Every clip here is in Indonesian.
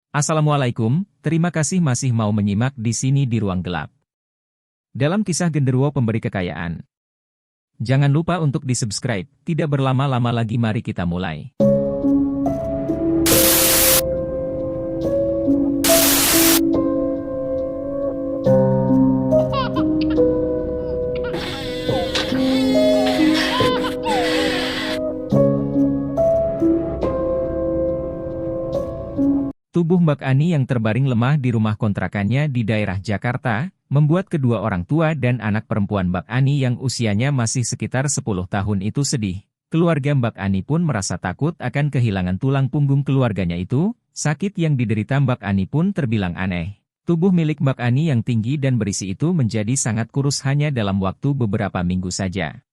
Assalamualaikum, terima kasih masih mau menyimak di sini di ruang gelap. Dalam kisah genderuwo pemberi kekayaan. Jangan lupa untuk di-subscribe, tidak berlama-lama lagi mari kita mulai. Tubuh Mbak Ani yang terbaring lemah di rumah kontrakannya di daerah Jakarta, membuat kedua orang tua dan anak perempuan Mbak Ani yang usianya masih sekitar 10 tahun itu sedih. Keluarga Mbak Ani pun merasa takut akan kehilangan tulang punggung keluarganya itu, sakit yang diderita Mbak Ani pun terbilang aneh. Tubuh milik Mbak Ani yang tinggi dan berisi itu menjadi sangat kurus hanya dalam waktu beberapa minggu saja.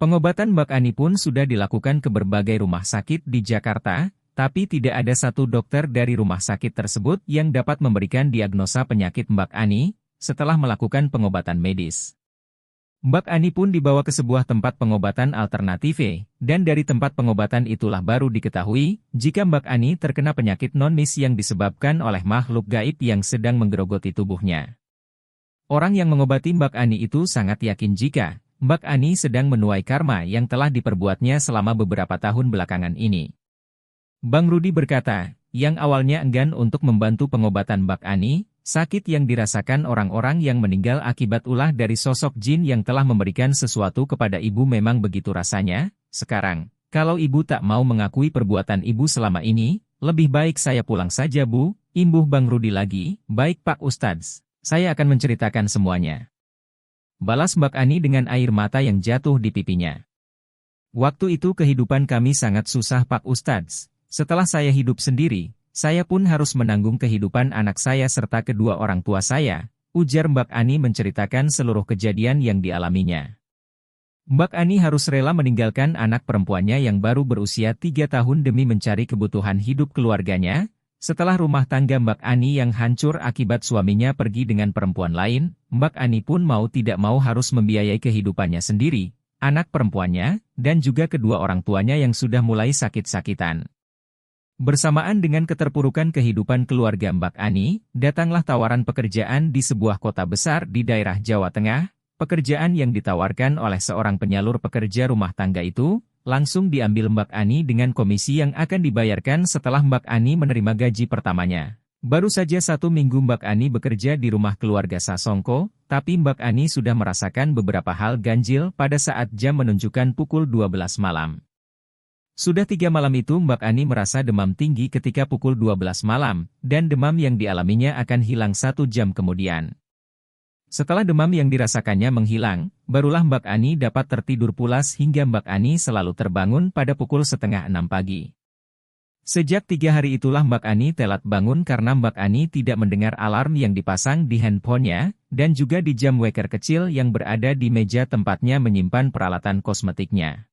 Pengobatan Mbak Ani pun sudah dilakukan ke berbagai rumah sakit di Jakarta, tapi tidak ada satu dokter dari rumah sakit tersebut yang dapat memberikan diagnosa penyakit Mbak Ani setelah melakukan pengobatan medis. Mbak Ani pun dibawa ke sebuah tempat pengobatan alternatif, dan dari tempat pengobatan itulah baru diketahui jika Mbak Ani terkena penyakit non-mis yang disebabkan oleh makhluk gaib yang sedang menggerogoti tubuhnya. Orang yang mengobati Mbak Ani itu sangat yakin jika Mbak Ani sedang menuai karma yang telah diperbuatnya selama beberapa tahun belakangan ini. Bang Rudi berkata, yang awalnya enggan untuk membantu pengobatan Mbak Ani, sakit yang dirasakan orang-orang yang meninggal akibat ulah dari sosok jin yang telah memberikan sesuatu kepada ibu memang begitu rasanya. Sekarang, kalau ibu tak mau mengakui perbuatan ibu selama ini, lebih baik saya pulang saja Bu, imbuh Bang Rudi lagi. Baik Pak Ustadz, saya akan menceritakan semuanya. Balas Mbak Ani dengan air mata yang jatuh di pipinya. Waktu itu kehidupan kami sangat susah Pak Ustadz. Setelah saya hidup sendiri, saya pun harus menanggung kehidupan anak saya serta kedua orang tua saya, ujar Mbak Ani menceritakan seluruh kejadian yang dialaminya. Mbak Ani harus rela meninggalkan anak perempuannya yang baru berusia 3 tahun demi mencari kebutuhan hidup keluarganya. Setelah rumah tangga Mbak Ani yang hancur akibat suaminya pergi dengan perempuan lain, Mbak Ani pun mau tidak mau harus membiayai kehidupannya sendiri, anak perempuannya, dan juga kedua orang tuanya yang sudah mulai sakit-sakitan. Bersamaan dengan keterpurukan kehidupan keluarga Mbak Ani, datanglah tawaran pekerjaan di sebuah kota besar di daerah Jawa Tengah. Pekerjaan yang ditawarkan oleh seorang penyalur pekerja rumah tangga itu, langsung diambil Mbak Ani dengan komisi yang akan dibayarkan setelah Mbak Ani menerima gaji pertamanya. Baru saja 1 minggu Mbak Ani bekerja di rumah keluarga Sasongko, tapi Mbak Ani sudah merasakan beberapa hal ganjil pada saat jam menunjukkan pukul 12 malam. Sudah 3 malam itu Mbak Ani merasa demam tinggi ketika pukul 12 malam, dan demam yang dialaminya akan hilang 1 jam kemudian. Setelah demam yang dirasakannya menghilang, barulah Mbak Ani dapat tertidur pulas hingga Mbak Ani selalu terbangun pada pukul 5:30 pagi. Sejak 3 hari itulah Mbak Ani telat bangun karena Mbak Ani tidak mendengar alarm yang dipasang di handphonenya, dan juga di jam weker kecil yang berada di meja tempatnya menyimpan peralatan kosmetiknya.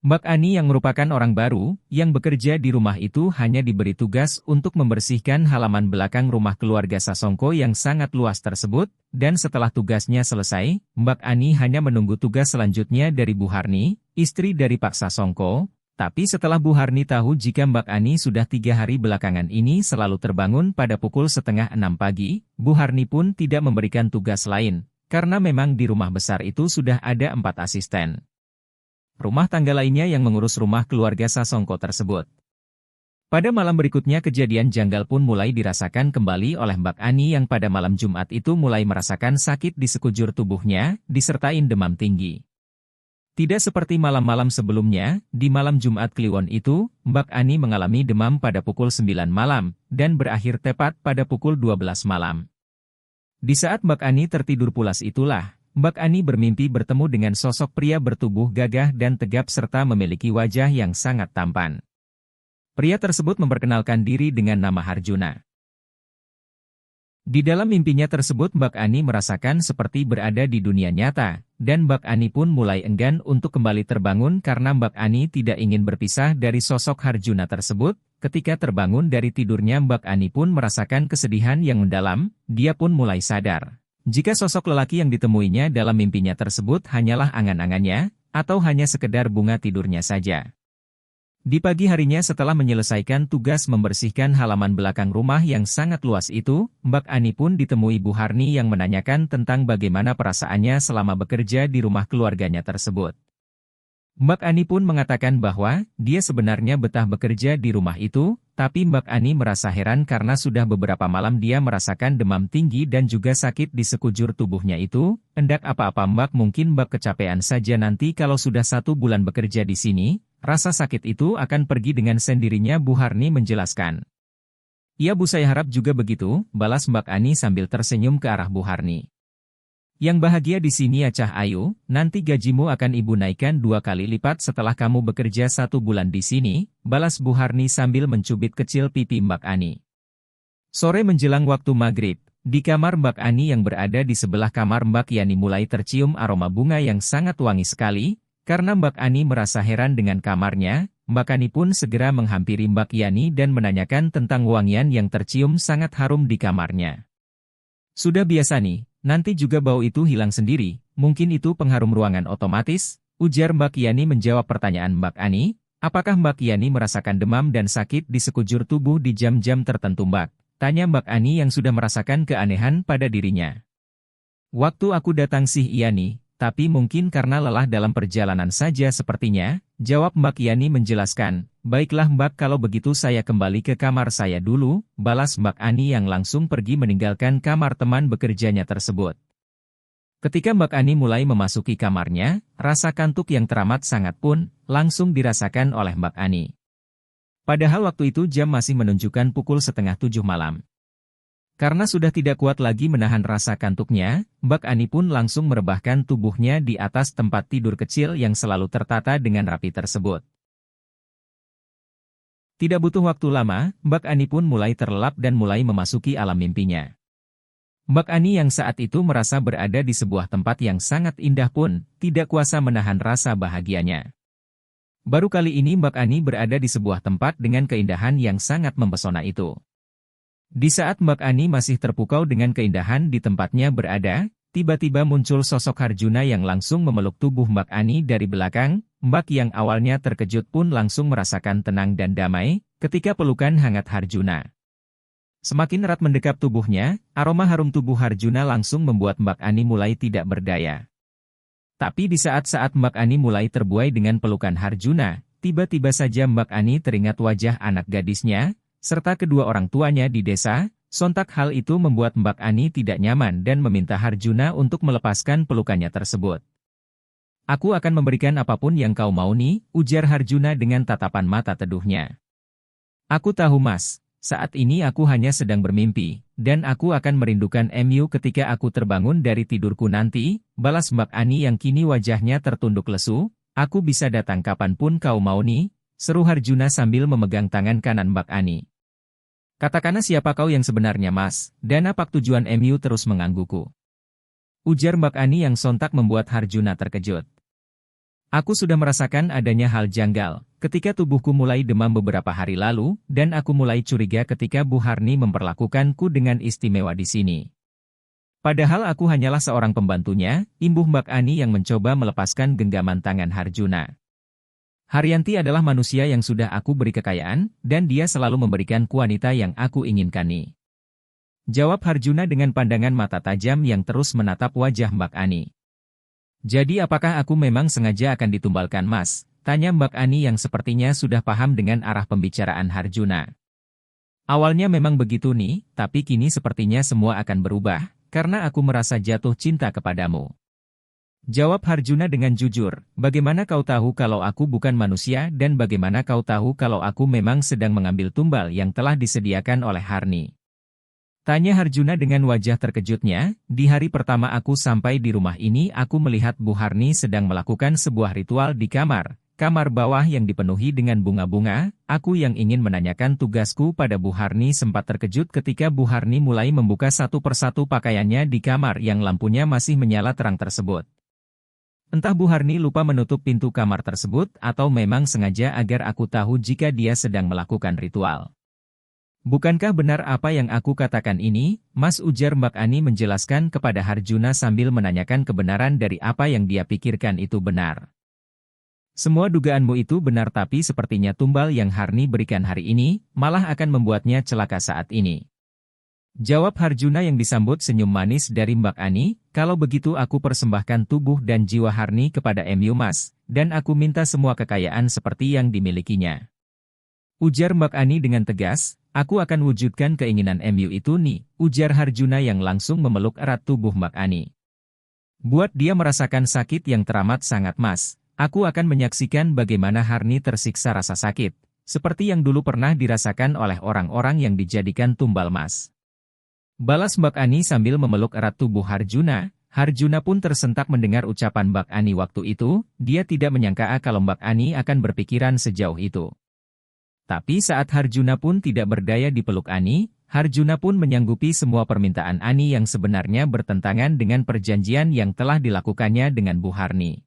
Mbak Ani yang merupakan orang baru, yang bekerja di rumah itu hanya diberi tugas untuk membersihkan halaman belakang rumah keluarga Sasongko yang sangat luas tersebut, dan setelah tugasnya selesai, Mbak Ani hanya menunggu tugas selanjutnya dari Bu Harni, istri dari Pak Sasongko. Tapi setelah Bu Harni tahu jika Mbak Ani sudah 3 hari belakangan ini selalu terbangun pada pukul 5:30 pagi, Bu Harni pun tidak memberikan tugas lain, karena memang di rumah besar itu sudah ada 4 asisten rumah tangga lainnya yang mengurus rumah keluarga Sasongko tersebut. Pada malam berikutnya kejadian janggal pun mulai dirasakan kembali oleh Mbak Ani yang pada malam Jumat itu mulai merasakan sakit di sekujur tubuhnya, disertain demam tinggi. Tidak seperti malam-malam sebelumnya, di malam Jumat Kliwon itu, Mbak Ani mengalami demam pada pukul 9 malam, dan berakhir tepat pada pukul 12 malam. Di saat Mbak Ani tertidur pulas itulah, Mbak Ani bermimpi bertemu dengan sosok pria bertubuh gagah dan tegap serta memiliki wajah yang sangat tampan. Pria tersebut memperkenalkan diri dengan nama Harjuna. Di dalam mimpinya tersebut Mbak Ani merasakan seperti berada di dunia nyata, dan Mbak Ani pun mulai enggan untuk kembali terbangun karena Mbak Ani tidak ingin berpisah dari sosok Harjuna tersebut. Ketika terbangun dari tidurnya Mbak Ani pun merasakan kesedihan yang mendalam, dia pun mulai sadar jika sosok lelaki yang ditemuinya dalam mimpinya tersebut hanyalah angan-angannya, atau hanya sekedar bunga tidurnya saja. Di pagi harinya setelah menyelesaikan tugas membersihkan halaman belakang rumah yang sangat luas itu, Mbak Ani pun ditemui Bu Harni yang menanyakan tentang bagaimana perasaannya selama bekerja di rumah keluarganya tersebut. Mbak Ani pun mengatakan bahwa dia sebenarnya betah bekerja di rumah itu, tapi Mbak Ani merasa heran karena sudah beberapa malam dia merasakan demam tinggi dan juga sakit di sekujur tubuhnya itu. Hendak apa-apa Mbak, mungkin Mbak kecapean saja, nanti kalau sudah 1 bulan bekerja di sini, rasa sakit itu akan pergi dengan sendirinya, Bu Harni menjelaskan. Iya Bu, saya harap juga begitu, balas Mbak Ani sambil tersenyum ke arah Bu Harni. Yang bahagia di sini ya Cah Ayu, nanti gajimu akan Ibu naikkan 2 kali lipat setelah kamu bekerja 1 bulan di sini, balas Bu Harni sambil mencubit kecil pipi Mbak Ani. Sore menjelang waktu maghrib, di kamar Mbak Ani yang berada di sebelah kamar Mbak Yani mulai tercium aroma bunga yang sangat wangi sekali. Karena Mbak Ani merasa heran dengan kamarnya, Mbak Ani pun segera menghampiri Mbak Yani dan menanyakan tentang wangian yang tercium sangat harum di kamarnya. Sudah biasa nih, nanti juga bau itu hilang sendiri, mungkin itu pengharum ruangan otomatis, ujar Mbak Yani menjawab pertanyaan Mbak Ani. Apakah Mbak Yani merasakan demam dan sakit di sekujur tubuh di jam-jam tertentu Mbak? Tanya Mbak Ani yang sudah merasakan keanehan pada dirinya. Waktu aku datang sih iya nih, tapi mungkin karena lelah dalam perjalanan saja sepertinya, jawab Mbak Yani menjelaskan. Baiklah Mbak, kalau begitu saya kembali ke kamar saya dulu, balas Mbak Ani yang langsung pergi meninggalkan kamar teman bekerjanya tersebut. Ketika Mbak Ani mulai memasuki kamarnya, rasa kantuk yang teramat sangat pun langsung dirasakan oleh Mbak Ani. Padahal waktu itu jam masih menunjukkan pukul 6:30 malam. Karena sudah tidak kuat lagi menahan rasa kantuknya, Mbak Ani pun langsung merebahkan tubuhnya di atas tempat tidur kecil yang selalu tertata dengan rapi tersebut. Tidak butuh waktu lama, Mbak Ani pun mulai terlelap dan mulai memasuki alam mimpinya. Mbak Ani yang saat itu merasa berada di sebuah tempat yang sangat indah pun tidak kuasa menahan rasa bahagianya. Baru kali ini Mbak Ani berada di sebuah tempat dengan keindahan yang sangat mempesona itu. Di saat Mbak Ani masih terpukau dengan keindahan di tempatnya berada, tiba-tiba muncul sosok Harjuna yang langsung memeluk tubuh Mbak Ani dari belakang. Mbak yang awalnya terkejut pun langsung merasakan tenang dan damai ketika pelukan hangat Harjuna. Semakin erat mendekap tubuhnya, aroma harum tubuh Harjuna langsung membuat Mbak Ani mulai tidak berdaya. Tapi di saat-saat Mbak Ani mulai terbuai dengan pelukan Harjuna, tiba-tiba saja Mbak Ani teringat wajah anak gadisnya, serta kedua orang tuanya di desa. Sontak hal itu membuat Mbak Ani tidak nyaman dan meminta Harjuna untuk melepaskan pelukannya tersebut. Aku akan memberikan apapun yang kau mau nih, ujar Harjuna dengan tatapan mata teduhnya. Aku tahu Mas, saat ini aku hanya sedang bermimpi, dan aku akan merindukan MU ketika aku terbangun dari tidurku nanti, balas Mbak Ani yang kini wajahnya tertunduk lesu. Aku bisa datang kapanpun kau mau nih, seru Harjuna sambil memegang tangan kanan Mbak Ani. Katakanlah siapa kau yang sebenarnya Mas, dan apa tujuan MU terus menggangguku? Ujar Mbak Ani yang sontak membuat Harjuna terkejut. Aku sudah merasakan adanya hal janggal, ketika tubuhku mulai demam beberapa hari lalu, dan aku mulai curiga ketika Bu Harni memperlakukanku dengan istimewa di sini. Padahal aku hanyalah seorang pembantunya, imbuh Mbak Ani yang mencoba melepaskan genggaman tangan Harjuna. Haryanti adalah manusia yang sudah aku beri kekayaan, dan dia selalu memberikan wanita yang aku inginkan nih. Jawab Harjuna dengan pandangan mata tajam yang terus menatap wajah Mbak Ani. Jadi apakah aku memang sengaja akan ditumbalkan Mas? Tanya Mbak Ani yang sepertinya sudah paham dengan arah pembicaraan Harjuna. Awalnya memang begitu nih, tapi kini sepertinya semua akan berubah, karena aku merasa jatuh cinta kepadamu. Jawab Harjuna dengan jujur, bagaimana kau tahu kalau aku bukan manusia dan bagaimana kau tahu kalau aku memang sedang mengambil tumbal yang telah disediakan oleh Harni? Tanya Harjuna dengan wajah terkejutnya. Di hari pertama aku sampai di rumah ini aku melihat Bu Harni sedang melakukan sebuah ritual di kamar bawah yang dipenuhi dengan bunga-bunga. Aku yang ingin menanyakan tugasku pada Bu Harni sempat terkejut ketika Bu Harni mulai membuka satu persatu pakaiannya di kamar yang lampunya masih menyala terang tersebut. Entah Bu Harni lupa menutup pintu kamar tersebut atau memang sengaja agar aku tahu jika dia sedang melakukan ritual. Bukankah benar apa yang aku katakan ini, Mas, ujar Mbak Ani menjelaskan kepada Harjuna sambil menanyakan kebenaran dari apa yang dia pikirkan itu benar. Semua dugaanmu itu benar tapi sepertinya tumbal yang Harni berikan hari ini, malah akan membuatnya celaka saat ini. Jawab Harjuna yang disambut senyum manis dari Mbak Ani, kalau begitu aku persembahkan tubuh dan jiwa Harni kepada MU Mas, dan aku minta semua kekayaan seperti yang dimilikinya. Ujar Mbak Ani dengan tegas, aku akan wujudkan keinginan MU itu nih, ujar Harjuna yang langsung memeluk erat tubuh Mbak Ani. Buat dia merasakan sakit yang teramat sangat Mas. Aku akan menyaksikan bagaimana Harni tersiksa rasa sakit, seperti yang dulu pernah dirasakan oleh orang-orang yang dijadikan tumbal Mas. Balas Mbak Ani sambil memeluk erat tubuh Harjuna. Harjuna pun tersentak mendengar ucapan Mbak Ani waktu itu, dia tidak menyangka kalau Mbak Ani akan berpikiran sejauh itu. Tapi saat Harjuna pun tidak berdaya dipeluk Ani, Harjuna pun menyanggupi semua permintaan Ani yang sebenarnya bertentangan dengan perjanjian yang telah dilakukannya dengan Bu Harni.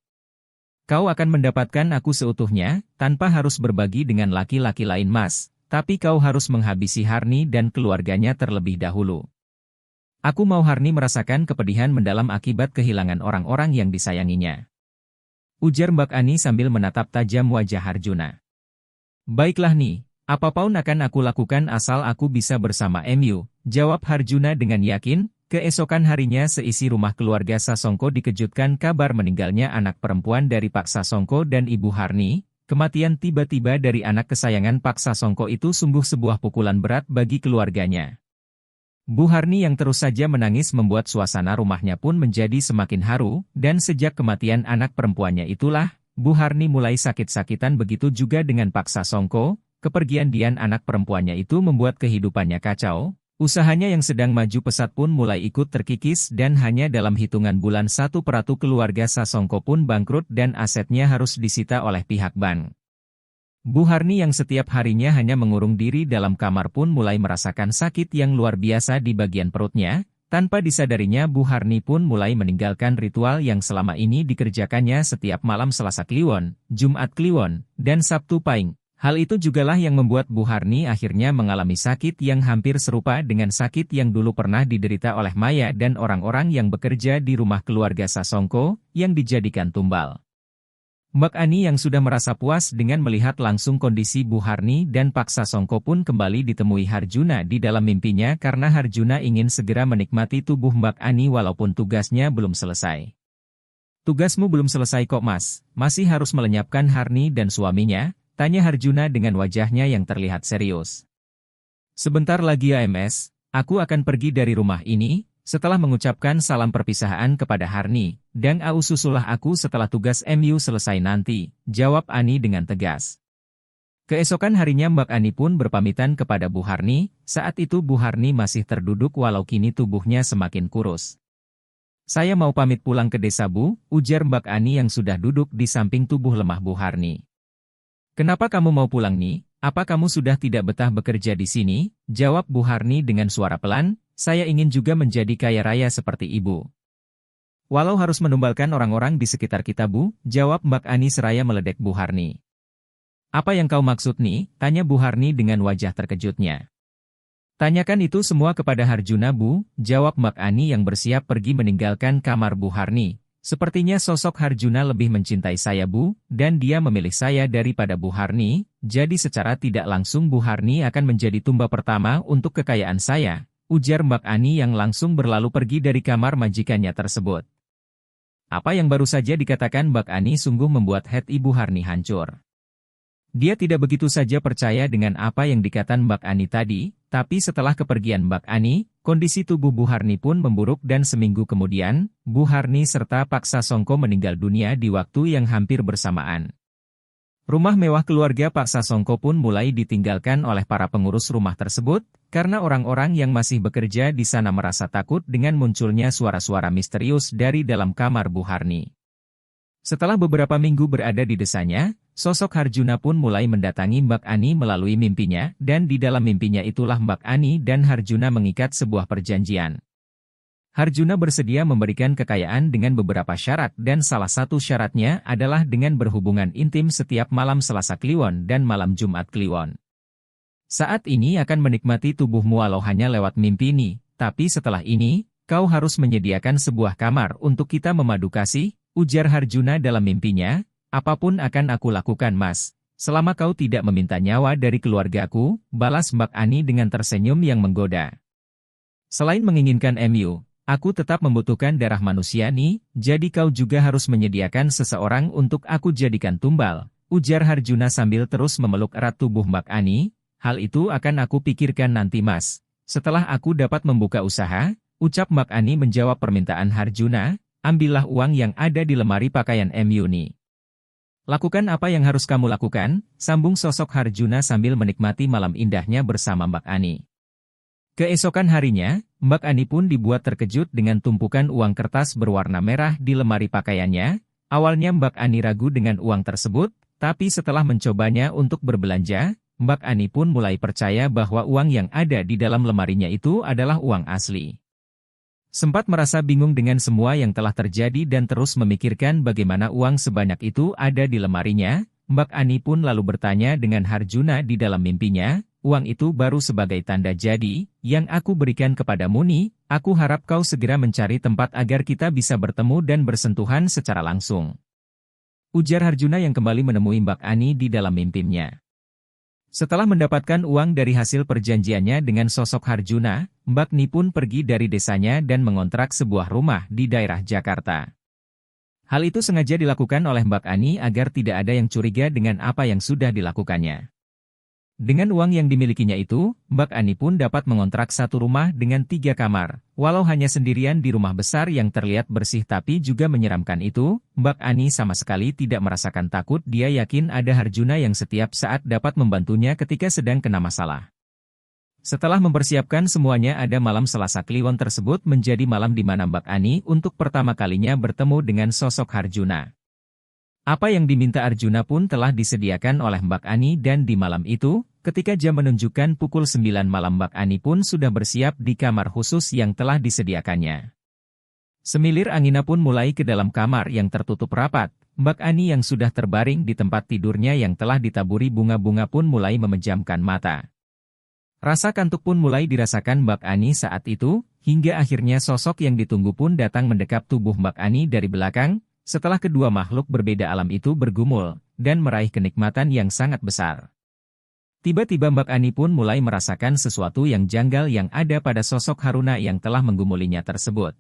Kau akan mendapatkan aku seutuhnya, tanpa harus berbagi dengan laki-laki lain Mas, tapi kau harus menghabisi Harni dan keluarganya terlebih dahulu. Aku mau Harni merasakan kepedihan mendalam akibat kehilangan orang-orang yang disayanginya. Ujar Mbak Ani sambil menatap tajam wajah Harjuna. Baiklah nih, apapun akan aku lakukan asal aku bisa bersama MU, jawab Harjuna dengan yakin. Keesokan harinya seisi rumah keluarga Sasongko dikejutkan kabar meninggalnya anak perempuan dari Pak Sasongko dan Ibu Harni. Kematian tiba-tiba dari anak kesayangan Pak Sasongko itu sungguh sebuah pukulan berat bagi keluarganya. Bu Harni yang terus saja menangis membuat suasana rumahnya pun menjadi semakin haru, dan sejak kematian anak perempuannya itulah, Bu Harni mulai sakit-sakitan begitu juga dengan Pak Sasongko. Kepergian Dian anak perempuannya itu membuat kehidupannya kacau. Usahanya yang sedang maju pesat pun mulai ikut terkikis dan hanya dalam hitungan bulan 1/1 keluarga Sasongko pun bangkrut dan asetnya harus disita oleh pihak bank. Bu Harni yang setiap harinya hanya mengurung diri dalam kamar pun mulai merasakan sakit yang luar biasa di bagian perutnya. Tanpa disadarinya Bu Harni pun mulai meninggalkan ritual yang selama ini dikerjakannya setiap malam Selasa Kliwon, Jumat Kliwon, dan Sabtu Pahing. Hal itu jugalah yang membuat Bu Harni akhirnya mengalami sakit yang hampir serupa dengan sakit yang dulu pernah diderita oleh Maya dan orang-orang yang bekerja di rumah keluarga Sasongko, yang dijadikan tumbal. Mbak Ani yang sudah merasa puas dengan melihat langsung kondisi Bu Harni dan Pak Sasongko pun kembali ditemui Harjuna di dalam mimpinya karena Harjuna ingin segera menikmati tubuh Mbak Ani walaupun tugasnya belum selesai. Tugasmu belum selesai kok Mas, masih harus melenyapkan Harni dan suaminya, tanya Harjuna dengan wajahnya yang terlihat serius. Sebentar lagi AMS, aku akan pergi dari rumah ini, setelah mengucapkan salam perpisahan kepada Harni, dan susulah aku setelah tugas MU selesai nanti, jawab Ani dengan tegas. Keesokan harinya Mbak Ani pun berpamitan kepada Bu Harni, saat itu Bu Harni masih terduduk walau kini tubuhnya semakin kurus. Saya mau pamit pulang ke desa Bu, ujar Mbak Ani yang sudah duduk di samping tubuh lemah Bu Harni. Kenapa kamu mau pulang nih? Apa kamu sudah tidak betah bekerja di sini? Jawab Bu Harni dengan suara pelan, saya ingin juga menjadi kaya raya seperti ibu. Walau harus menumbalkan orang-orang di sekitar kita Bu, jawab Mbak Ani seraya meledek Bu Harni. Apa yang kau maksud nih? Tanya Bu Harni dengan wajah terkejutnya. Tanyakan itu semua kepada Harjuna Bu, jawab Mbak Ani yang bersiap pergi meninggalkan kamar Bu Harni. Sepertinya sosok Harjuna lebih mencintai saya Bu, dan dia memilih saya daripada Bu Harni, jadi secara tidak langsung Bu Harni akan menjadi tumba pertama untuk kekayaan saya, ujar Mbak Ani yang langsung berlalu pergi dari kamar majikannya tersebut. Apa yang baru saja dikatakan Mbak Ani sungguh membuat hati Ibu Harni hancur. Dia tidak begitu saja percaya dengan apa yang dikatakan Mbak Ani tadi, tapi setelah kepergian Mbak Ani, kondisi tubuh Bu Harni pun memburuk dan seminggu kemudian, Bu Harni serta Pak Sasongko meninggal dunia di waktu yang hampir bersamaan. Rumah mewah keluarga Pak Sasongko pun mulai ditinggalkan oleh para pengurus rumah tersebut, karena orang-orang yang masih bekerja di sana merasa takut dengan munculnya suara-suara misterius dari dalam kamar Bu Harni. Setelah beberapa minggu berada di desanya, sosok Harjuna pun mulai mendatangi Mbak Ani melalui mimpinya, dan di dalam mimpinya itulah Mbak Ani dan Harjuna mengikat sebuah perjanjian. Harjuna bersedia memberikan kekayaan dengan beberapa syarat dan salah satu syaratnya adalah dengan berhubungan intim setiap malam Selasa Kliwon dan malam Jumat Kliwon. Saat ini akan menikmati tubuhmu walau hanya lewat mimpi ini, tapi setelah ini, kau harus menyediakan sebuah kamar untuk kita memadu kasih, ujar Harjuna dalam mimpinya. Apapun akan aku lakukan, Mas. Selama kau tidak meminta nyawa dari keluargaku, balas Mbak Ani dengan tersenyum yang menggoda. Selain menginginkan MU, aku tetap membutuhkan darah manusia nih, jadi kau juga harus menyediakan seseorang untuk aku jadikan tumbal, ujar Harjuna sambil terus memeluk erat tubuh Mbak Ani. Hal itu akan aku pikirkan nanti, Mas. Setelah aku dapat membuka usaha, ucap Mbak Ani menjawab permintaan Harjuna, ambillah uang yang ada di lemari pakaian MU nih. Lakukan apa yang harus kamu lakukan, sambung sosok Harjuna sambil menikmati malam indahnya bersama Mbak Ani. Keesokan harinya, Mbak Ani pun dibuat terkejut dengan tumpukan uang kertas berwarna merah di lemari pakaiannya. Awalnya Mbak Ani ragu dengan uang tersebut, tapi setelah mencobanya untuk berbelanja, Mbak Ani pun mulai percaya bahwa uang yang ada di dalam lemarinya itu adalah uang asli. Sempat merasa bingung dengan semua yang telah terjadi dan terus memikirkan bagaimana uang sebanyak itu ada di lemarinya, Mbak Ani pun lalu bertanya dengan Harjuna di dalam mimpinya, uang itu baru sebagai tanda jadi, yang aku berikan kepadamu nih, aku harap kau segera mencari tempat agar kita bisa bertemu dan bersentuhan secara langsung. Ujar Harjuna yang kembali menemui Mbak Ani di dalam mimpinya. Setelah mendapatkan uang dari hasil perjanjiannya dengan sosok Harjuna, Mbak Ni pun pergi dari desanya dan mengontrak sebuah rumah di daerah Jakarta. Hal itu sengaja dilakukan oleh Mbak Ani agar tidak ada yang curiga dengan apa yang sudah dilakukannya. Dengan uang yang dimilikinya itu, Mbak Ani pun dapat mengontrak satu rumah dengan 3 kamar. Walau hanya sendirian di rumah besar yang terlihat bersih tapi juga menyeramkan itu, Mbak Ani sama sekali tidak merasakan takut. Dia yakin ada Harjuna yang setiap saat dapat membantunya ketika sedang kena masalah. Setelah mempersiapkan semuanya, ada malam Selasa Kliwon tersebut menjadi malam di mana Mbak Ani untuk pertama kalinya bertemu dengan sosok Harjuna. Apa yang diminta Arjuna pun telah disediakan oleh Mbak Ani dan di malam itu, ketika jam menunjukkan pukul 9 malam Mbak Ani pun sudah bersiap di kamar khusus yang telah disediakannya. Semilir angina pun mulai ke dalam kamar yang tertutup rapat. Mbak Ani yang sudah terbaring di tempat tidurnya yang telah ditaburi bunga-bunga pun mulai memejamkan mata. Rasa kantuk pun mulai dirasakan Mbak Ani saat itu, hingga akhirnya sosok yang ditunggu pun datang mendekap tubuh Mbak Ani dari belakang. Setelah kedua makhluk berbeda alam itu bergumul, dan meraih kenikmatan yang sangat besar. Tiba-tiba Mbak Ani pun mulai merasakan sesuatu yang janggal yang ada pada sosok Haruna yang telah menggumulinya tersebut.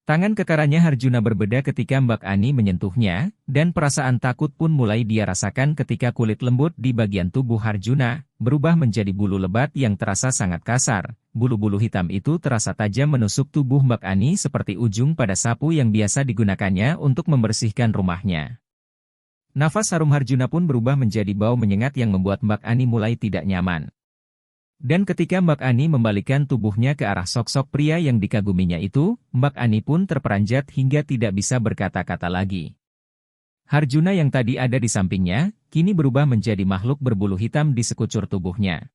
Tangan kekarannya Harjuna berbeda ketika Mbak Ani menyentuhnya, dan perasaan takut pun mulai dia rasakan ketika kulit lembut di bagian tubuh Harjuna berubah menjadi bulu lebat yang terasa sangat kasar. Bulu-bulu hitam itu terasa tajam menusuk tubuh Mbak Ani seperti ujung pada sapu yang biasa digunakannya untuk membersihkan rumahnya. Nafas harum Harjuna pun berubah menjadi bau menyengat yang membuat Mbak Ani mulai tidak nyaman. Dan ketika Mbak Ani membalikkan tubuhnya ke arah sosok pria yang dikaguminya itu, Mbak Ani pun terperanjat hingga tidak bisa berkata-kata lagi. Harjuna yang tadi ada di sampingnya, kini berubah menjadi makhluk berbulu hitam di sekucur tubuhnya.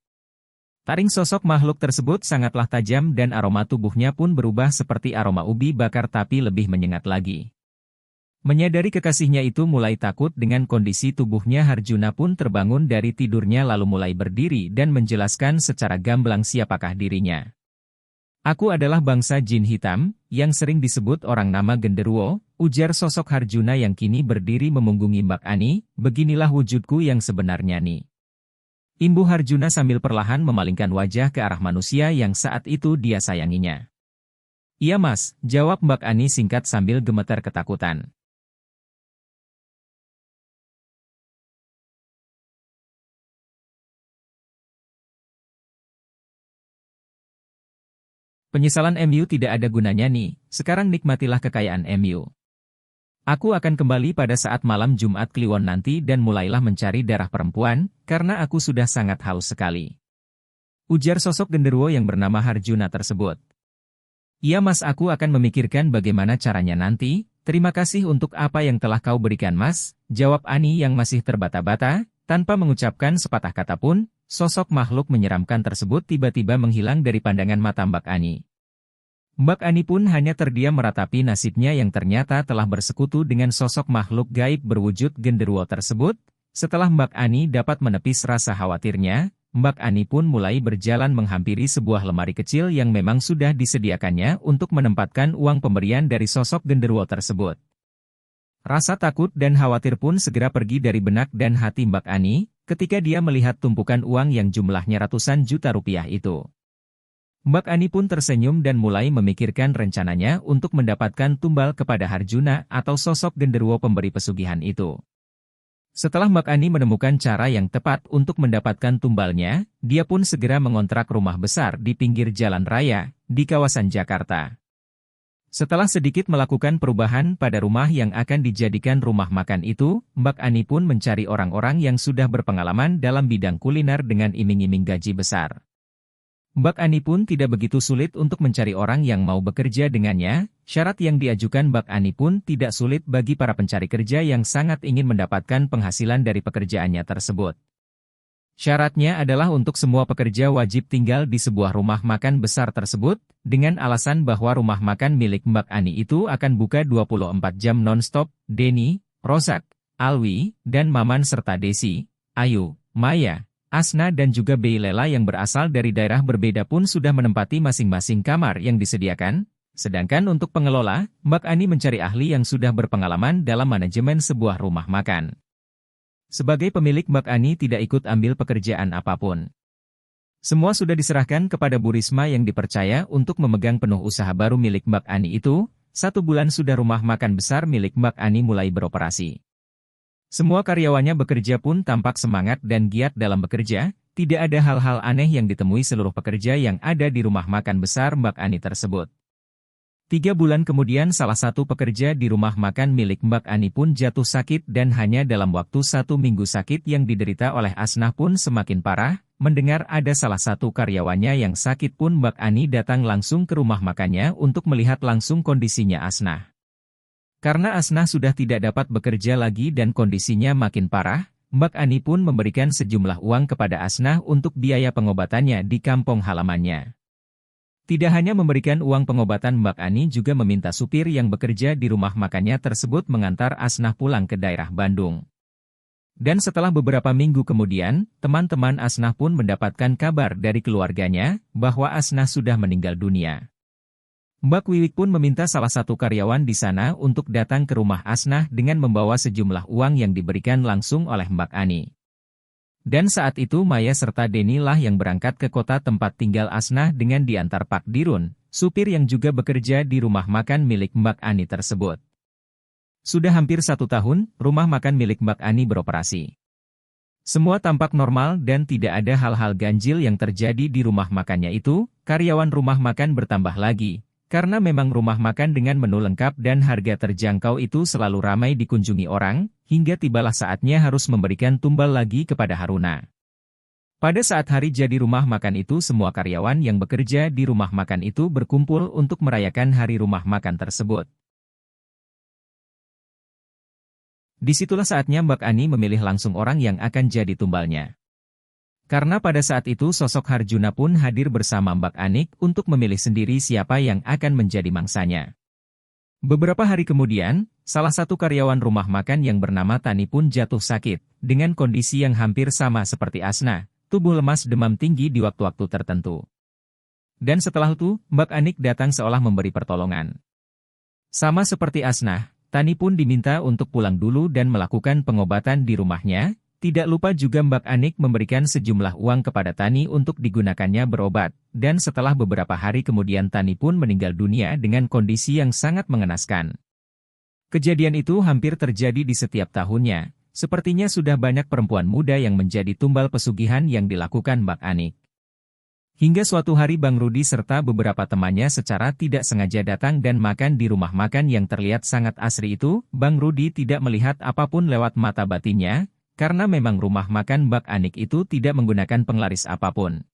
Taring sosok makhluk tersebut sangatlah tajam dan aroma tubuhnya pun berubah seperti aroma ubi bakar tapi lebih menyengat lagi. Menyadari kekasihnya itu mulai takut dengan kondisi tubuhnya, Harjuna pun terbangun dari tidurnya lalu mulai berdiri dan menjelaskan secara gamblang siapakah dirinya. Aku adalah bangsa jin hitam, yang sering disebut orang nama Genderuwo, ujar sosok Harjuna yang kini berdiri memunggungi Mbak Ani, beginilah wujudku yang sebenarnya nih. Imbuh Harjuna sambil perlahan memalingkan wajah ke arah manusia yang saat itu dia sayanginya. Iya Mas, jawab Mbak Ani singkat sambil gemetar ketakutan. Penyesalan MU tidak ada gunanya nih, sekarang nikmatilah kekayaan MU. Aku akan kembali pada saat malam Jumat Kliwon nanti dan mulailah mencari darah perempuan, karena aku sudah sangat haus sekali. Ujar sosok genderuwo yang bernama Harjuna tersebut. Iya Mas, aku akan memikirkan bagaimana caranya nanti, terima kasih untuk apa yang telah kau berikan Mas, jawab Ani yang masih terbata-bata, tanpa mengucapkan sepatah kata pun, sosok makhluk menyeramkan tersebut tiba-tiba menghilang dari pandangan mata Mbak Ani. Mbak Ani pun hanya terdiam meratapi nasibnya yang ternyata telah bersekutu dengan sosok makhluk gaib berwujud genderuwo tersebut. Setelah Mbak Ani dapat menepis rasa khawatirnya, Mbak Ani pun mulai berjalan menghampiri sebuah lemari kecil yang memang sudah disediakannya untuk menempatkan uang pemberian dari sosok genderuwo tersebut. Rasa takut dan khawatir pun segera pergi dari benak dan hati Mbak Ani, ketika dia melihat tumpukan uang yang jumlahnya ratusan juta rupiah itu. Mbak Ani pun tersenyum dan mulai memikirkan rencananya untuk mendapatkan tumbal kepada Harjuna atau sosok genderuwo pemberi pesugihan itu. Setelah Mbak Ani menemukan cara yang tepat untuk mendapatkan tumbalnya, dia pun segera mengontrak rumah besar di pinggir jalan raya, di kawasan Jakarta. Setelah sedikit melakukan perubahan pada rumah yang akan dijadikan rumah makan itu, Mbak Ani pun mencari orang-orang yang sudah berpengalaman dalam bidang kuliner dengan iming-iming gaji besar. Mbak Ani pun tidak begitu sulit untuk mencari orang yang mau bekerja dengannya, syarat yang diajukan Mbak Ani pun tidak sulit bagi para pencari kerja yang sangat ingin mendapatkan penghasilan dari pekerjaannya tersebut. Syaratnya adalah untuk semua pekerja wajib tinggal di sebuah rumah makan besar tersebut, dengan alasan bahwa rumah makan milik Mbak Ani itu akan buka 24 jam non-stop. Denny, Rozak, Alwi, dan Maman serta Desi, Ayu, Maya, Asna dan juga Beilela yang berasal dari daerah berbeda pun sudah menempati masing-masing kamar yang disediakan. Sedangkan untuk pengelola, Mbak Ani mencari ahli yang sudah berpengalaman dalam manajemen sebuah rumah makan. Sebagai pemilik, Mbak Ani tidak ikut ambil pekerjaan apapun. Semua sudah diserahkan kepada Bu Risma yang dipercaya untuk memegang penuh usaha baru milik Mbak Ani itu. 1 bulan sudah rumah makan besar milik Mbak Ani mulai beroperasi. Semua karyawannya bekerja pun tampak semangat dan giat dalam bekerja, tidak ada hal-hal aneh yang ditemui seluruh pekerja yang ada di rumah makan besar Mbak Ani tersebut. 3 bulan kemudian salah satu pekerja di rumah makan milik Mbak Ani pun jatuh sakit dan hanya dalam waktu 1 minggu sakit yang diderita oleh Asnah pun semakin parah. Mendengar ada salah satu karyawannya yang sakit pun Mbak Ani datang langsung ke rumah makannya untuk melihat langsung kondisinya Asnah. Karena Asnah sudah tidak dapat bekerja lagi dan kondisinya makin parah, Mbak Ani pun memberikan sejumlah uang kepada Asnah untuk biaya pengobatannya di kampung halamannya. Tidak hanya memberikan uang pengobatan, Mbak Ani juga meminta supir yang bekerja di rumah makannya tersebut mengantar Asnah pulang ke daerah Bandung. Dan setelah beberapa minggu kemudian, teman-teman Asnah pun mendapatkan kabar dari keluarganya bahwa Asnah sudah meninggal dunia. Mbak Wiwik pun meminta salah satu karyawan di sana untuk datang ke rumah Asnah dengan membawa sejumlah uang yang diberikan langsung oleh Mbak Ani. Dan saat itu Maya serta Denny lah yang berangkat ke kota tempat tinggal Asnah dengan diantar Pak Dirun, supir yang juga bekerja di rumah makan milik Mbak Ani tersebut. Sudah hampir 1 tahun, rumah makan milik Mbak Ani beroperasi. Semua tampak normal dan tidak ada hal-hal ganjil yang terjadi di rumah makannya itu. Karyawan rumah makan bertambah lagi, karena memang rumah makan dengan menu lengkap dan harga terjangkau itu selalu ramai dikunjungi orang, hingga tibalah saatnya harus memberikan tumbal lagi kepada Haruna. Pada saat hari jadi rumah makan itu, semua karyawan yang bekerja di rumah makan itu berkumpul untuk merayakan hari rumah makan tersebut. Disitulah saatnya Mbak Ani memilih langsung orang yang akan jadi tumbalnya. Karena pada saat itu sosok Harjuna pun hadir bersama Mbak Anik untuk memilih sendiri siapa yang akan menjadi mangsanya. Beberapa hari kemudian, salah satu karyawan rumah makan yang bernama Tani pun jatuh sakit, dengan kondisi yang hampir sama seperti Asnah, tubuh lemas, demam tinggi di waktu-waktu tertentu. Dan setelah itu, Mbak Anik datang seolah memberi pertolongan. Sama seperti Asnah, Tani pun diminta untuk pulang dulu dan melakukan pengobatan di rumahnya. Tidak lupa juga Mbak Anik memberikan sejumlah uang kepada Tani untuk digunakannya berobat, dan setelah beberapa hari kemudian Tani pun meninggal dunia dengan kondisi yang sangat mengenaskan. Kejadian itu hampir terjadi di setiap tahunnya, sepertinya sudah banyak perempuan muda yang menjadi tumbal pesugihan yang dilakukan Mbak Anik. Hingga suatu hari Bang Rudi serta beberapa temannya secara tidak sengaja datang dan makan di rumah makan yang terlihat sangat asri itu. Bang Rudi tidak melihat apapun lewat mata batinnya, karena memang rumah makan Mbak Anik itu tidak menggunakan penglaris apapun.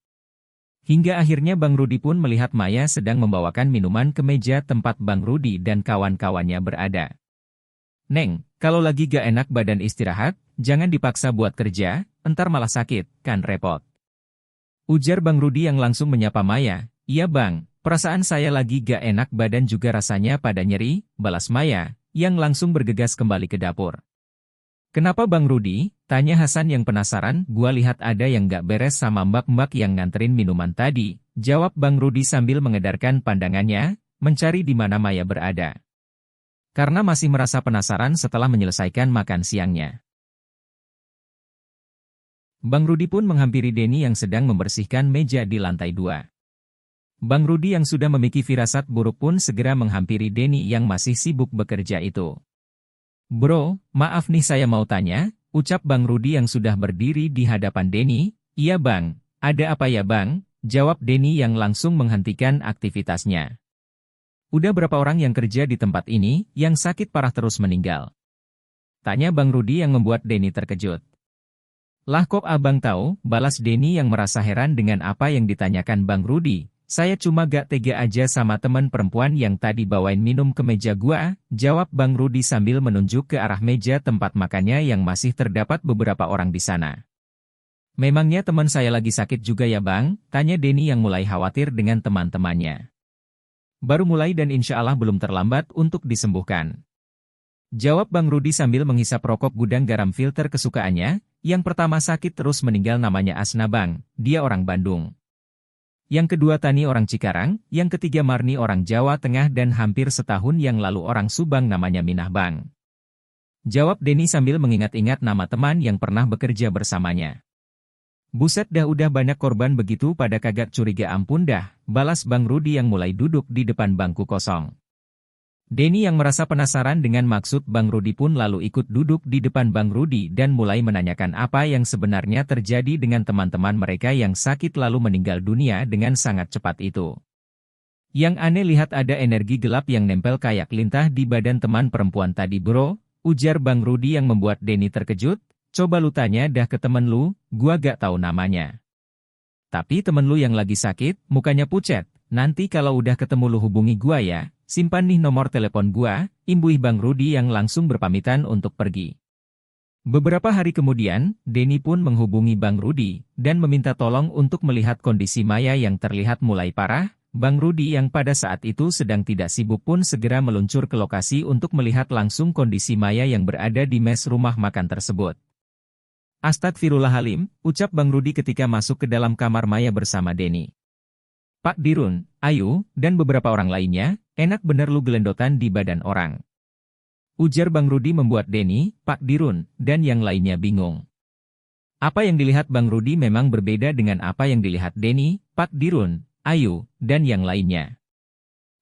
Hingga akhirnya Bang Rudi pun melihat Maya sedang membawakan minuman ke meja tempat Bang Rudi dan kawan-kawannya berada. "Neng, kalau lagi gak enak badan istirahat, jangan dipaksa buat kerja, entar malah sakit, kan repot," ujar Bang Rudi yang langsung menyapa Maya. "Iya Bang, perasaan saya lagi gak enak badan juga rasanya pada nyeri," balas Maya, yang langsung bergegas kembali ke dapur. "Kenapa Bang Rudi?" tanya Hasan yang penasaran. "Gua lihat ada yang gak beres sama mbak-mbak yang nganterin minuman tadi," jawab Bang Rudi sambil mengedarkan pandangannya, mencari di mana Maya berada. karena masih merasa penasaran setelah menyelesaikan makan siangnya. Bang Rudi pun menghampiri Denny yang sedang membersihkan meja di lantai 2. Bang Rudi yang sudah memiliki firasat buruk pun segera menghampiri Denny yang masih sibuk bekerja itu. "Bro, maaf nih saya mau tanya," ucap Bang Rudi yang sudah berdiri di hadapan Denny. "Iya bang, ada apa ya bang?" jawab Denny yang langsung menghentikan aktivitasnya. "Udah berapa orang yang kerja di tempat ini, yang sakit parah terus meninggal?" tanya Bang Rudi yang membuat Denny terkejut. "Lah kok abang tahu?" balas Denny yang merasa heran dengan apa yang ditanyakan Bang Rudi. "Saya cuma gak tega aja sama teman perempuan yang tadi bawain minum ke meja gua," jawab Bang Rudi sambil menunjuk ke arah meja tempat makannya yang masih terdapat beberapa orang di sana. "Memangnya teman saya lagi sakit juga ya bang?" tanya Denny yang mulai khawatir dengan teman-temannya. "Baru mulai dan insya Allah belum terlambat untuk disembuhkan," jawab Bang Rudi sambil menghisap rokok gudang garam filter kesukaannya. "Yang pertama sakit terus meninggal namanya Asna bang, dia orang Bandung. Yang kedua Tani orang Cikarang, yang ketiga Marni orang Jawa Tengah dan hampir setahun yang lalu orang Subang namanya Minah bang," jawab Denny sambil mengingat-ingat nama teman yang pernah bekerja bersamanya. "Buset dah udah banyak korban begitu pada kagak curiga ampun dah," balas Bang Rudi yang mulai duduk di depan bangku kosong. Denny yang merasa penasaran dengan maksud Bang Rudi pun lalu ikut duduk di depan Bang Rudi dan mulai menanyakan apa yang sebenarnya terjadi dengan teman-teman mereka yang sakit lalu meninggal dunia dengan sangat cepat itu. "Yang aneh lihat ada energi gelap yang nempel kayak lintah di badan teman perempuan tadi bro," ujar Bang Rudi yang membuat Denny terkejut. "Coba lu tanya dah ke temen lu, gua gak tahu namanya. Tapi temen lu yang lagi sakit, mukanya pucet, nanti kalau udah ketemu lu hubungi gua ya. Simpan nih nomor telepon gua," imbuh Bang Rudi yang langsung berpamitan untuk pergi. Beberapa hari kemudian, Denny pun menghubungi Bang Rudi dan meminta tolong untuk melihat kondisi Maya yang terlihat mulai parah. Bang Rudi yang pada saat itu sedang tidak sibuk pun segera meluncur ke lokasi untuk melihat langsung kondisi Maya yang berada di mes rumah makan tersebut. "Astagfirullahaladzim," ucap Bang Rudi ketika masuk ke dalam kamar Maya bersama Denny. "Pak Dirun, Ayu, dan beberapa orang lainnya, enak bener lu gelendotan di badan orang," ujar Bang Rudi membuat Denny, Pak Dirun, dan yang lainnya bingung. Apa yang dilihat Bang Rudi memang berbeda dengan apa yang dilihat Denny, Pak Dirun, Ayu, dan yang lainnya.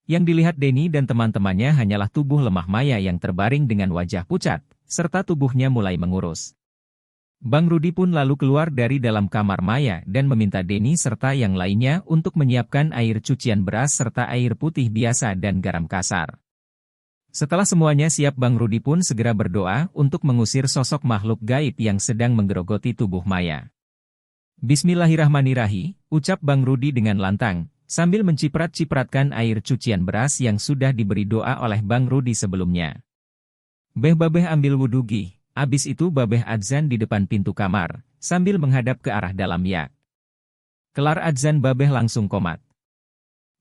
Yang dilihat Denny dan teman-temannya hanyalah tubuh lemah Maya yang terbaring dengan wajah pucat, serta tubuhnya mulai mengurus. Bang Rudi pun lalu keluar dari dalam kamar Maya dan meminta Denny serta yang lainnya untuk menyiapkan air cucian beras serta air putih biasa dan garam kasar. Setelah semuanya siap Bang Rudi pun segera berdoa untuk mengusir sosok makhluk gaib yang sedang menggerogoti tubuh Maya. "Bismillahirrahmanirrahim," ucap Bang Rudi dengan lantang, sambil menciprat-cipratkan air cucian beras yang sudah diberi doa oleh Bang Rudi sebelumnya. "Beh babeh ambil wudu gih." Abis itu babeh adzan di depan pintu kamar, sambil menghadap ke arah dalam ya. Kelar adzan babeh langsung komat.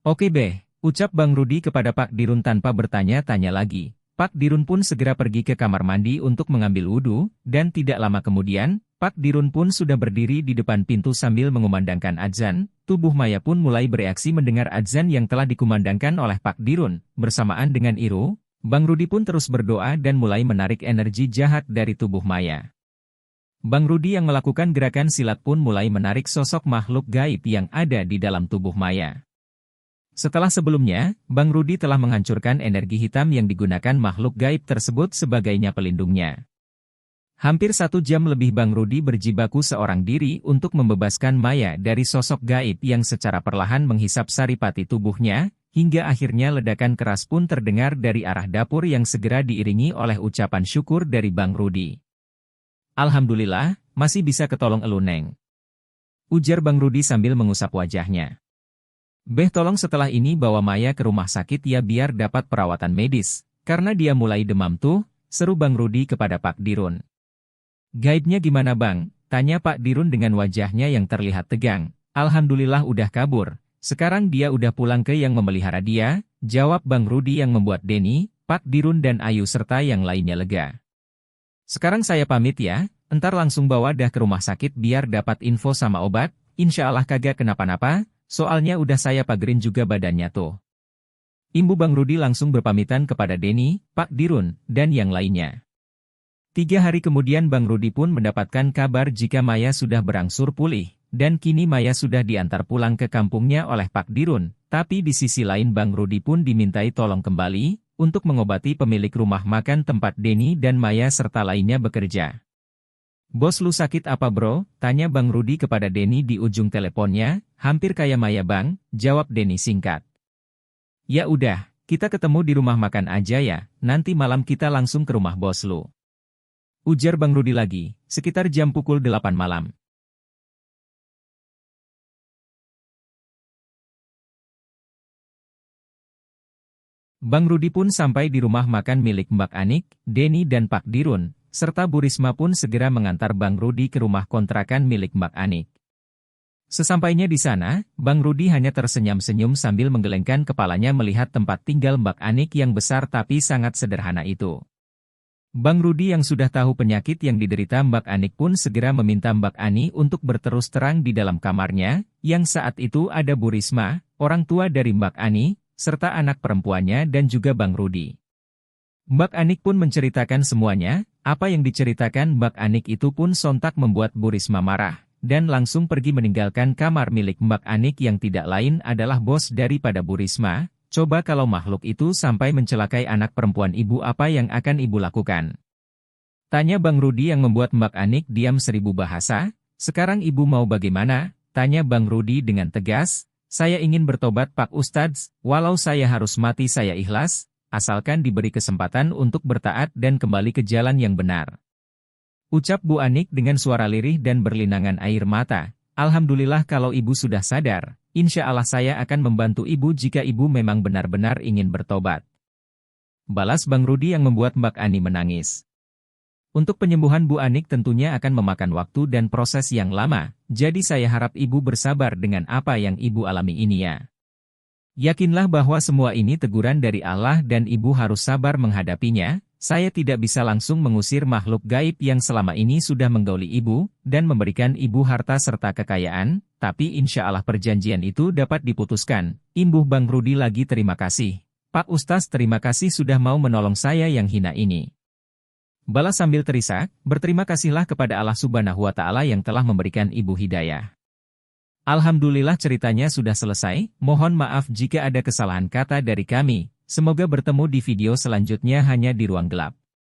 "Oke beh," ucap Bang Rudi kepada Pak Dirun tanpa bertanya-tanya lagi. Pak Dirun pun segera pergi ke kamar mandi untuk mengambil wudhu, dan tidak lama kemudian, Pak Dirun pun sudah berdiri di depan pintu sambil mengumandangkan adzan. Tubuh Maya pun mulai bereaksi mendengar adzan yang telah dikumandangkan oleh Pak Dirun, bersamaan dengan Iru. Bang Rudi pun terus berdoa dan mulai menarik energi jahat dari tubuh Maya. Bang Rudi yang melakukan gerakan silat pun mulai menarik sosok makhluk gaib yang ada di dalam tubuh Maya. Setelah sebelumnya, Bang Rudi telah menghancurkan energi hitam yang digunakan makhluk gaib tersebut sebagainya pelindungnya. Hampir 1 jam lebih Bang Rudi berjibaku seorang diri untuk membebaskan Maya dari sosok gaib yang secara perlahan menghisap saripati tubuhnya, hingga akhirnya ledakan keras pun terdengar dari arah dapur yang segera diiringi oleh ucapan syukur dari Bang Rudi. "Alhamdulillah, masih bisa ketolong elu neng," ujar Bang Rudi sambil mengusap wajahnya. "Beh tolong setelah ini bawa Maya ke rumah sakit ya biar dapat perawatan medis, karena dia mulai demam tuh," seru Bang Rudi kepada Pak Dirun. "Gaibnya gimana bang?" tanya Pak Dirun dengan wajahnya yang terlihat tegang. "Alhamdulillah udah kabur. Sekarang dia udah pulang ke yang memelihara dia," jawab Bang Rudi yang membuat Denny, Pak Dirun dan Ayu serta yang lainnya lega. "Sekarang saya pamit ya, entar langsung bawa dah ke rumah sakit biar dapat info sama obat, insya Allah kagak kenapa-napa, soalnya udah saya pagerin juga badannya tuh." Ibu Bang Rudi langsung berpamitan kepada Denny, Pak Dirun, dan yang lainnya. 3 hari kemudian Bang Rudi pun mendapatkan kabar jika Maya sudah berangsur pulih, dan kini Maya sudah diantar pulang ke kampungnya oleh Pak Dirun. Tapi di sisi lain Bang Rudi pun dimintai tolong kembali, untuk mengobati pemilik rumah makan tempat Denny dan Maya serta lainnya bekerja. "Bos lu sakit apa bro?" tanya Bang Rudi kepada Denny di ujung teleponnya. "Hampir kayak Maya bang," jawab Denny singkat. "Ya udah, kita ketemu di rumah makan aja ya, nanti malam kita langsung ke rumah bos lu," ujar Bang Rudi lagi, sekitar jam pukul 8 malam. Bang Rudi pun sampai di rumah makan milik Mbak Anik, Denny dan Pak Dirun, serta Bu Risma pun segera mengantar Bang Rudi ke rumah kontrakan milik Mbak Anik. Sesampainya di sana, Bang Rudi hanya tersenyum-senyum sambil menggelengkan kepalanya melihat tempat tinggal Mbak Anik yang besar tapi sangat sederhana itu. Bang Rudi yang sudah tahu penyakit yang diderita Mbak Anik pun segera meminta Mbak Ani untuk berterus terang di dalam kamarnya, yang saat itu ada Bu Risma, orang tua dari Mbak Ani, serta anak perempuannya dan juga Bang Rudi. Mbak Anik pun menceritakan semuanya, apa yang diceritakan Mbak Anik itu pun sontak membuat Bu Risma marah, dan langsung pergi meninggalkan kamar milik Mbak Anik yang tidak lain adalah bos daripada Bu Risma. Coba kalau makhluk itu sampai mencelakai anak perempuan ibu, apa yang akan ibu lakukan? Tanya Bang Rudi yang membuat Mbak Anik diam 1000 bahasa. "Sekarang ibu mau bagaimana?" tanya Bang Rudi dengan tegas. "Saya ingin bertobat Pak Ustadz, walau saya harus mati saya ikhlas, asalkan diberi kesempatan untuk bertaat dan kembali ke jalan yang benar," ucap Bu Anik dengan suara lirih dan berlinangan air mata. "Alhamdulillah kalau ibu sudah sadar, insya Allah saya akan membantu ibu jika ibu memang benar-benar ingin bertobat," balas Bang Rudi yang membuat Mbak Ani menangis. "Untuk penyembuhan Bu Anik tentunya akan memakan waktu dan proses yang lama, jadi saya harap ibu bersabar dengan apa yang ibu alami ini ya. Yakinlah bahwa semua ini teguran dari Allah dan ibu harus sabar menghadapinya. Saya tidak bisa langsung mengusir makhluk gaib yang selama ini sudah menggauli ibu, dan memberikan ibu harta serta kekayaan, tapi insya Allah perjanjian itu dapat diputuskan." Imbuh Bang Rudi lagi. "Terima kasih, Pak Ustaz, terima kasih sudah mau menolong saya yang hina ini," balas sambil terisak. "Berterima kasihlah kepada Allah Subhanahu wa Ta'ala yang telah memberikan ibu hidayah. Alhamdulillah ceritanya sudah selesai, mohon maaf jika ada kesalahan kata dari kami. Semoga bertemu di video selanjutnya hanya di ruang gelap."